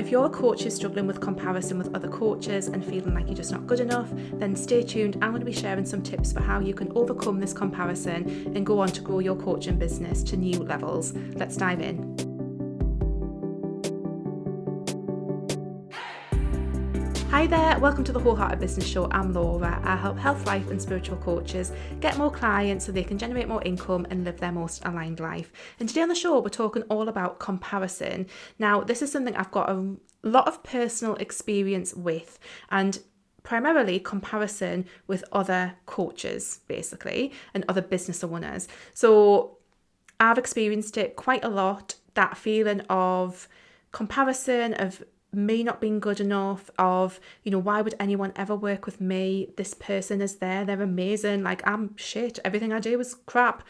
if you're a coach who's struggling with comparison with other coaches and feeling like you're just not good enough, then stay tuned. I'm going to be sharing some tips for how you can overcome this comparison and go on to grow your coaching business to new levels. Let's dive in. Hi there, welcome to the Wholehearted Business Show. I'm Laura. I help health, life and spiritual coaches get more clients so they can generate more income and live their most aligned life. And today on the show, we're talking all about comparison. Now, this is something I've got a lot of personal experience with, and primarily comparison with other coaches, basically, and other business owners. So I've experienced it quite a lot, that feeling of comparison, of me not being good enough, of, why would anyone ever work with me? This person is there, they're amazing, like I'm shit, everything I do is crap,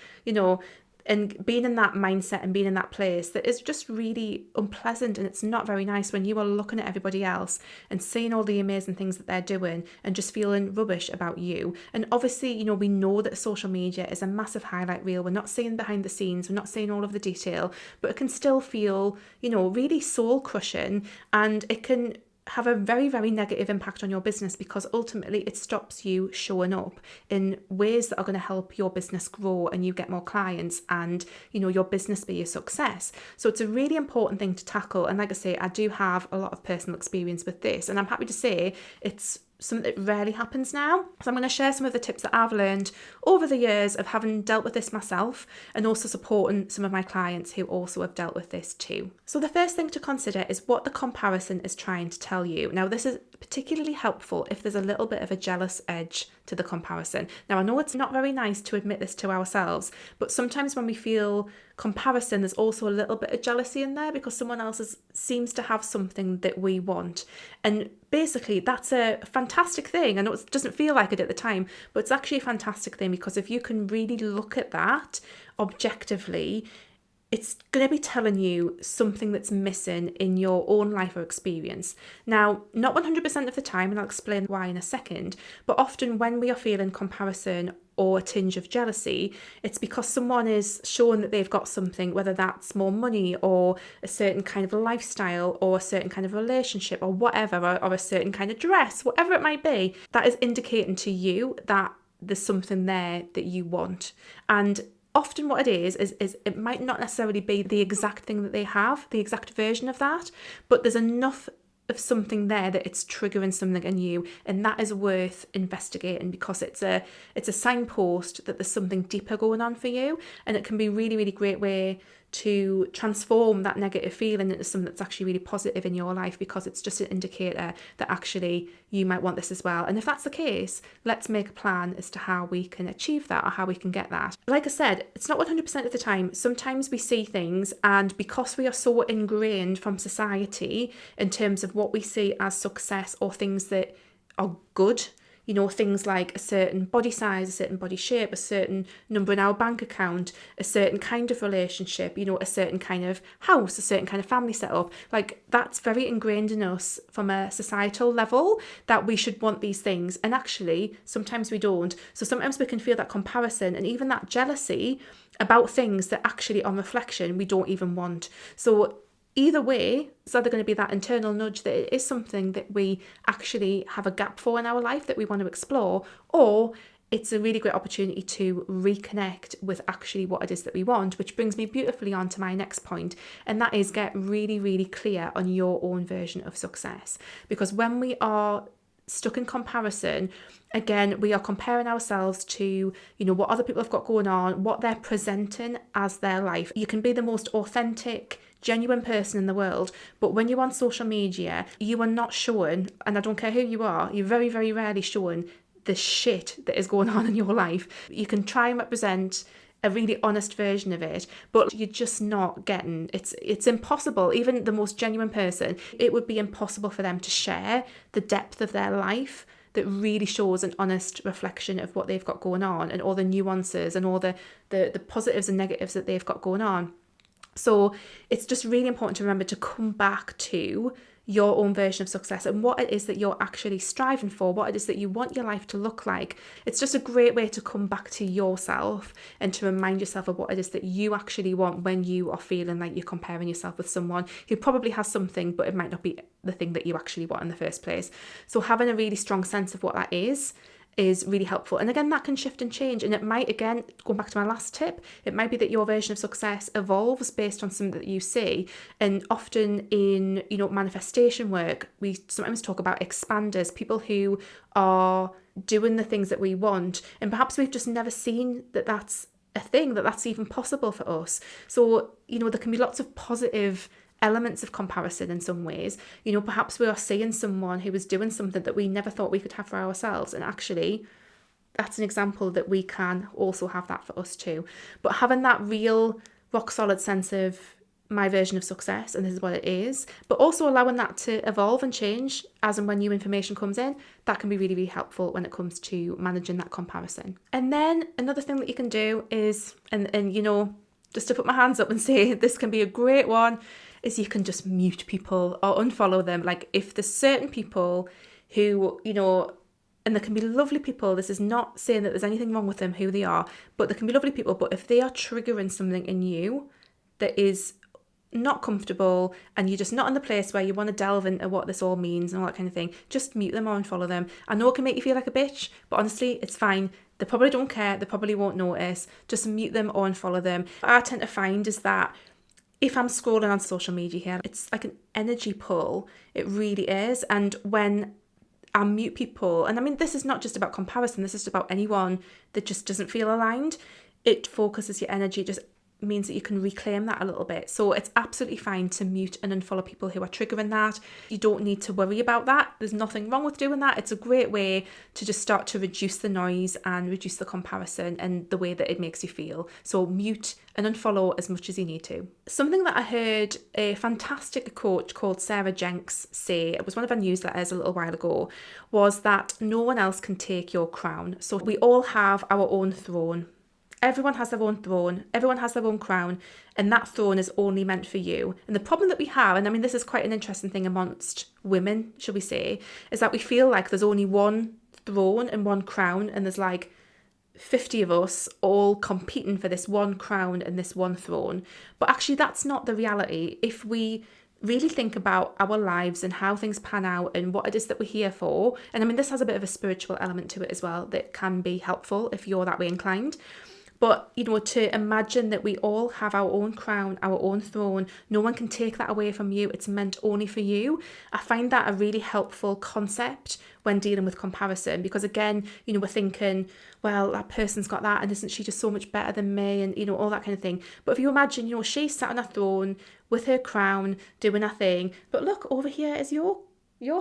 and being in that mindset and being in that place that is just really unpleasant, and it's not very nice when you are looking at everybody else and seeing all the amazing things that they're doing and just feeling rubbish about you. And obviously, we know that social media is a massive highlight reel. We're not seeing behind the scenes, we're not seeing all of the detail, but it can still feel, really soul crushing, and it can have a very, very negative impact on your business because ultimately it stops you showing up in ways that are going to help your business grow and you get more clients and, your business be a success. So it's a really important thing to tackle. And like I say, I do have a lot of personal experience with this, and I'm happy to say it's something that rarely happens now. So I'm going to share some of the tips that I've learned over the years of having dealt with this myself, and also supporting some of my clients who also have dealt with this too. So the first thing to consider is what the comparison is trying to tell you. Now, this is particularly helpful if there's a little bit of a jealous edge to the comparison. Now, I know it's not very nice to admit this to ourselves, but sometimes when we feel comparison, there's also a little bit of jealousy in there because someone else seems to have something that we want. And basically, that's a fantastic thing. I know it doesn't feel like it at the time, but it's actually a fantastic thing because if you can really look at that objectively, it's going to be telling you something that's missing in your own life or experience. Now, not 100% of the time, and I'll explain why in a second, but often when we are feeling comparison or a tinge of jealousy, it's because someone is showing that they've got something, whether that's more money or a certain kind of lifestyle or a certain kind of relationship or whatever, or a certain kind of dress, whatever it might be, that is indicating to you that there's something there that you want. And often what it is it might not necessarily be the exact thing that they have, the exact version of that, but there's enough of something there that it's triggering something in you, and that is worth investigating because it's a signpost that there's something deeper going on for you, and it can be really, really great way to transform that negative feeling into something that's actually really positive in your life, because it's just an indicator that actually you might want this as well. And if that's the case, let's make a plan as to how we can achieve that or how we can get that. Like I said, it's not 100% of the time. Sometimes we see things, and because we are so ingrained from society in terms of what we see as success or things that are good, things like a certain body size, a certain body shape, a certain number in our bank account, a certain kind of relationship, a certain kind of house, a certain kind of family setup. Like, that's very ingrained in us from a societal level that we should want these things. And actually, sometimes we don't. So sometimes we can feel that comparison and even that jealousy about things that actually on reflection we don't even want. So either way, it's either going to be that internal nudge that it is something that we actually have a gap for in our life that we want to explore, or it's a really great opportunity to reconnect with actually what it is that we want, which brings me beautifully on to my next point, and that is get really, really clear on your own version of success. Because when we are stuck in comparison, again, we are comparing ourselves to, what other people have got going on, what they're presenting as their life. You can be the most authentic, genuine person in the world, but when you're on social media, you are not showing, and I don't care who you are, you're very, very rarely showing the shit that is going on in your life. You can try and represent a really honest version of it, but you're just not getting, it's impossible. Even the most genuine person, it would be impossible for them to share the depth of their life that really shows an honest reflection of what they've got going on and all the nuances and all the positives and negatives that they've got going on. So it's just really important to remember to come back to your own version of success and what it is that you're actually striving for, what it is that you want your life to look like. It's just a great way to come back to yourself and to remind yourself of what it is that you actually want when you are feeling like you're comparing yourself with someone who probably has something, but it might not be the thing that you actually want in the first place. So having a really strong sense of what that is really helpful. And again, that can shift and change. And it might, again, going back to my last tip, it might be that your version of success evolves based on something that you see. And often in, manifestation work, we sometimes talk about expanders, people who are doing the things that we want. And perhaps we've just never seen that that's a thing, that that's even possible for us. So, there can be lots of positive elements of comparison in some ways. Perhaps we are seeing someone who is doing something that we never thought we could have for ourselves, and actually that's an example that we can also have that for us too. But having that real rock solid sense of my version of success and this is what it is, but also allowing that to evolve and change as and when new information comes in, that can be really, really helpful when it comes to managing that comparison. And then another thing that you can do is, and just to put my hands up and say this can be a great one, is you can just mute people or unfollow them. Like if there's certain people who, and there can be lovely people, this is not saying that there's anything wrong with them, who they are, but there can be lovely people, but if they are triggering something in you that is not comfortable and you're just not in the place where you want to delve into what this all means and all that kind of thing, just mute them or unfollow them. I know it can make you feel like a bitch, but honestly, it's fine. They probably don't care. They probably won't notice. Just mute them or unfollow them. What I tend to find is that if I'm scrolling on social media here, it's like an energy pull. It really is. And when I mute people, and I mean, this is not just about comparison, this is about anyone that just doesn't feel aligned. It focuses your energy, just means that you can reclaim that a little bit. So it's absolutely fine to mute and unfollow people who are triggering that. You don't need to worry about that. There's nothing wrong with doing that. It's a great way to just start to reduce the noise and reduce the comparison and the way that it makes you feel. So mute and unfollow as much as you need to. Something that I heard a fantastic coach called Sarah Jenks say, it was one of our newsletters a little while ago, was that no one else can take your crown. So we all have our own throne. Everyone has their own throne, everyone has their own crown, and that throne is only meant for you. And the problem that we have, and I mean, this is quite an interesting thing amongst women, shall we say, is that we feel like there's only one throne and one crown, and there's like 50 of us all competing for this one crown and this one throne. But actually, that's not the reality. If we really think about our lives and how things pan out and what it is that we're here for, and I mean, this has a bit of a spiritual element to it as well that can be helpful if you're that way inclined. But, to imagine that we all have our own crown, our own throne, no one can take that away from you. It's meant only for you. I find that a really helpful concept when dealing with comparison, because again, we're thinking, well, that person's got that and isn't she just so much better than me, and, all that kind of thing. But if you imagine, she's sat on a throne with her crown doing her thing, but look, over here is your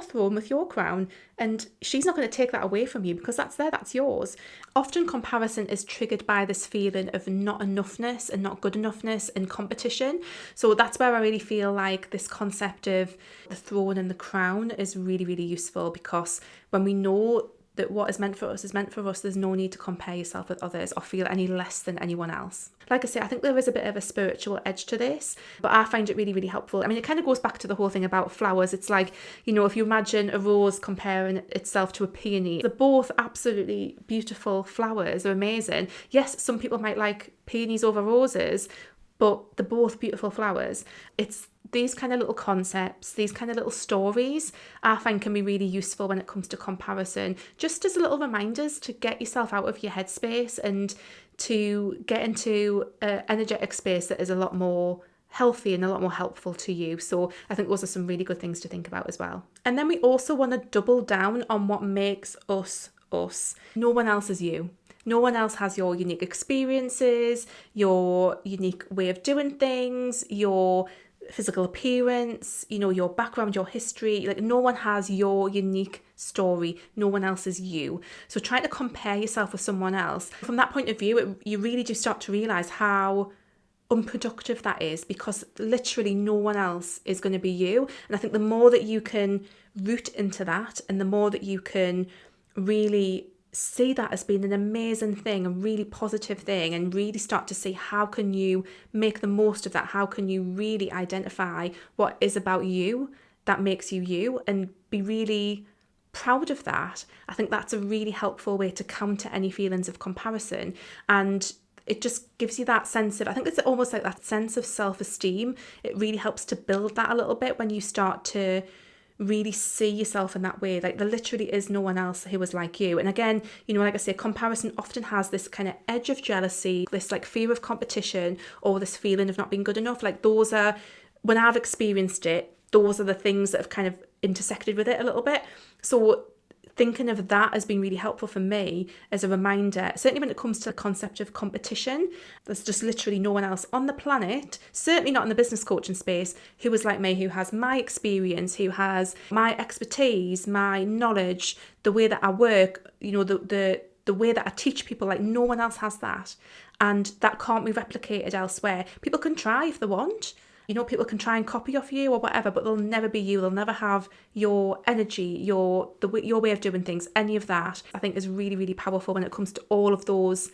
throne with your crown, and she's not going to take that away from you because that's yours. Often comparison is triggered by this feeling of not enoughness and not good enoughness and competition. So that's where I really feel like this concept of the throne and the crown is really, really useful, because when we know that what is meant for us is meant for us, there's no need to compare yourself with others or feel any less than anyone else. Like I say, I think there is a bit of a spiritual edge to this, but I find it really, really helpful. I mean, it kind of goes back to the whole thing about flowers. It's like, if you imagine a rose comparing itself to a peony, they're both absolutely beautiful flowers. They're amazing. Yes, some people might like peonies over roses, but they're both beautiful flowers. It's these kind of little concepts, these kind of little stories, I find can be really useful when it comes to comparison, just as little reminders to get yourself out of your headspace and to get into an energetic space that is a lot more healthy and a lot more helpful to you. So I think those are some really good things to think about as well. And then we also want to double down on what makes us us. No one else is you. No one else has your unique experiences, your unique way of doing things, your physical appearance, your background, your history. Like, no one has your unique story. No one else is you. So trying to compare yourself with someone else, from that point of view, you really do start to realize how unproductive that is, because literally no one else is going to be you. And I think the more that you can root into that, and the more that you can really see that as being an amazing thing, a really positive thing, and really start to see how can you make the most of that, how can you really identify what is about you, that makes you you and be really proud of that. I think that's a really helpful way to counter any feelings of comparison. And it just gives you that sense of, I think it's almost like that sense of self-esteem. It really helps to build that a little bit when you start to really see yourself in that way. Like there literally is no one else who is like you. And again, like I say, comparison often has this kind of edge of jealousy, this like fear of competition, or this feeling of not being good enough. Like those are, when I've experienced it, those are the things that have kind of intersected with it a little bit. So thinking of that as being really helpful for me as a reminder, certainly when it comes to the concept of competition, there's just literally no one else on the planet, certainly not in the business coaching space, who is like me, who has my experience, who has my expertise, my knowledge, the way that I work, the way that I teach people. Like no one else has that. And that can't be replicated elsewhere. People can try if they want. People can try and copy off you or whatever, but they'll never be you. They'll never have your energy, your way of doing things. Any of that, I think, is really, really powerful when it comes to all of those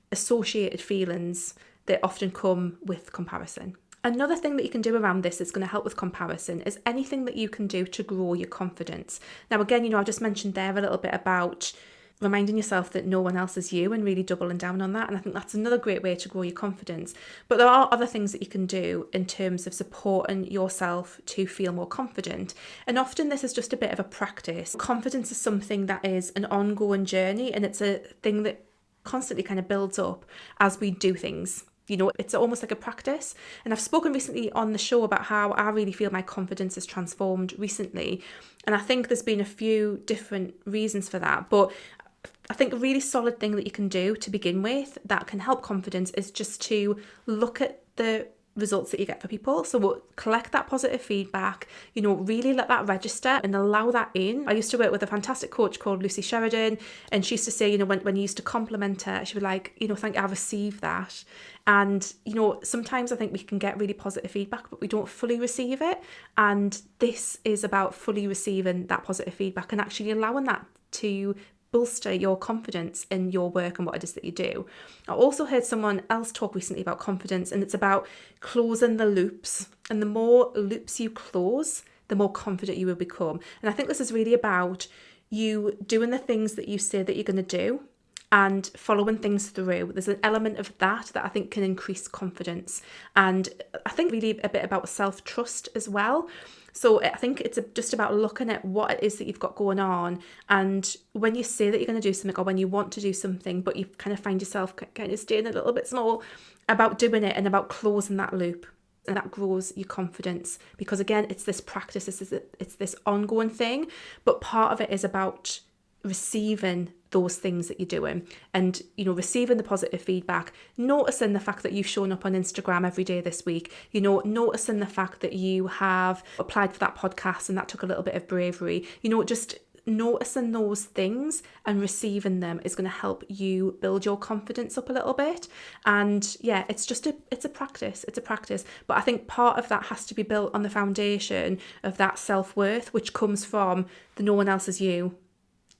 associated feelings that often come with comparison. Another thing that you can do around this that's going to help with comparison is anything that you can do to grow your confidence. Now, again, I just mentioned there a little bit about reminding yourself that no one else is you and really doubling down on that. And I think that's another great way to grow your confidence. But there are other things that you can do in terms of supporting yourself to feel more confident. And often this is just a bit of a practice. Confidence is something that is an ongoing journey, and it's a thing that constantly kind of builds up as we do things. It's almost like a practice. And I've spoken recently on the show about how I really feel my confidence has transformed recently. And I think there's been a few different reasons for that. But I think a really solid thing that you can do to begin with that can help confidence is just to look at the results that you get for people. So we'll collect that positive feedback, really let that register and allow that in. I used to work with a fantastic coach called Lucy Sheridan, and she used to say, when you used to compliment her, she would like, thank you, I received that. And, sometimes I think we can get really positive feedback, but we don't fully receive it. And this is about fully receiving that positive feedback and actually allowing that to bolster your confidence in your work and what it is that you do. I also heard someone else talk recently about confidence, and it's about closing the loops. And the more loops you close, the more confident you will become. And I think this is really about you doing the things that you say that you're going to do and following things through. There's an element of that I think can increase confidence. And I think really a bit about self-trust as well. So I think it's just about looking at what it is that you've got going on. And when you say that you're going to do something, or when you want to do something, but you kind of find yourself kind of staying a little bit small, about doing it and about closing that loop. And that grows your confidence, because again, it's this practice, it's this ongoing thing, but part of it is about receiving those things that you're doing and receiving the positive feedback, noticing the fact that you've shown up on Instagram every day this week, noticing the fact that you have applied for that podcast and that took a little bit of bravery, just noticing those things and receiving them is going to help you build your confidence up a little bit. And yeah, it's a practice, but I think part of that has to be built on the foundation of that self-worth, which comes from the no one else is you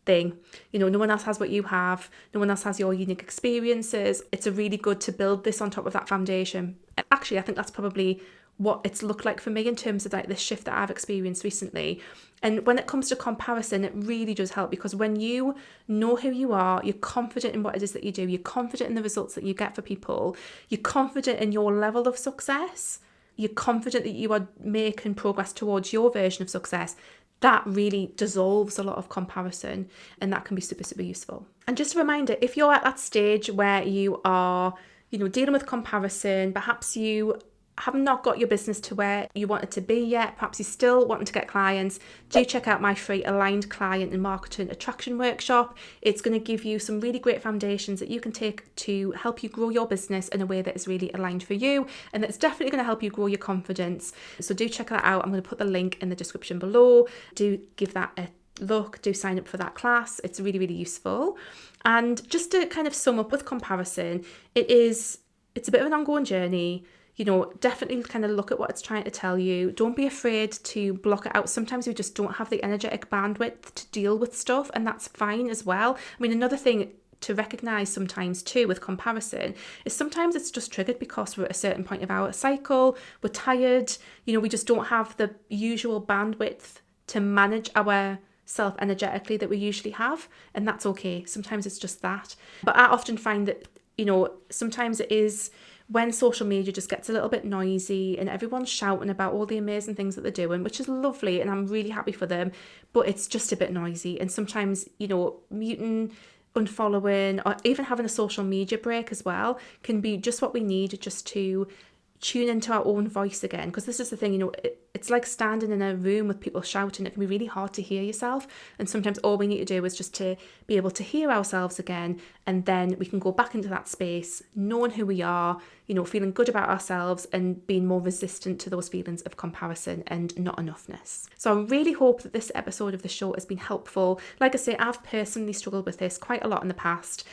thing. No one else has what you have, no one else has your unique experiences. It's a really good to build this on top of that foundation. Actually, I think that's probably what it's looked like for me in terms of like this shift that I've experienced recently. And when it comes to comparison, it really does help, because when you know who you are, you're confident in what it is that you do, you're confident in the results that you get for people, you're confident in your level of success, you're confident that you are making progress towards your version of success. That really dissolves a lot of comparison, and that can be super, super useful. And just a reminder, if you're at that stage where you are, dealing with comparison, perhaps you have not got your business to where you want it to be yet, perhaps you're still wanting to get clients, do check out my free Aligned Client and Marketing Attraction Workshop. It's going to give you some really great foundations that you can take to help you grow your business in a way that is really aligned for you, and that's definitely going to help you grow your confidence. So do check that out. I'm going to put the link in the description below. Do give that a look, do sign up for that class. It's really, really useful. And just to kind of sum up with comparison, it's a bit of an ongoing journey. Definitely kind of look at what it's trying to tell you. Don't be afraid to block it out. Sometimes we just don't have the energetic bandwidth to deal with stuff, and that's fine as well. I mean, another thing to recognize sometimes too with comparison is sometimes it's just triggered because we're at a certain point of our cycle, we're tired, we just don't have the usual bandwidth to manage our self energetically that we usually have, and that's okay. Sometimes it's just that. But I often find that, sometimes it is when social media just gets a little bit noisy and everyone's shouting about all the amazing things that they're doing, which is lovely and I'm really happy for them, but it's just a bit noisy. And sometimes, muting, unfollowing, or even having a social media break as well can be just what we need just to tune into our own voice again. Because this is the thing, it's like standing in a room with people shouting. It can be really hard to hear yourself, and sometimes all we need to do is just to be able to hear ourselves again, and then we can go back into that space knowing who we are, feeling good about ourselves and being more resistant to those feelings of comparison and not enoughness. So I really hope that this episode of the show has been helpful. Like I say, I've personally struggled with this quite a lot in the past.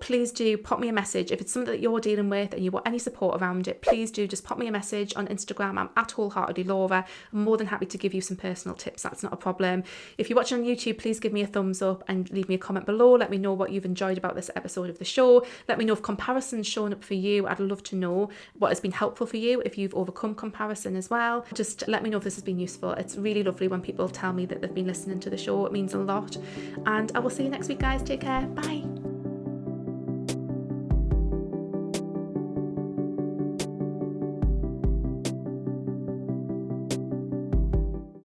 Please do pop me a message if it's something that you're dealing with and you want any support around it. Please do just pop me a message on Instagram. I'm at Wholeheartedly Laura. I'm more than happy to give you some personal tips. That's not a problem. If you're watching on YouTube, please give me a thumbs up and leave me a comment below. Let me know what you've enjoyed about this episode of the show. Let me know if comparison's showing up for you. I'd love to know what has been helpful for you, if you've overcome comparison as well. Just let me know if this has been useful. It's really lovely when people tell me that they've been listening to the show. It means a lot. And I will see you next week, guys. Take care. Bye.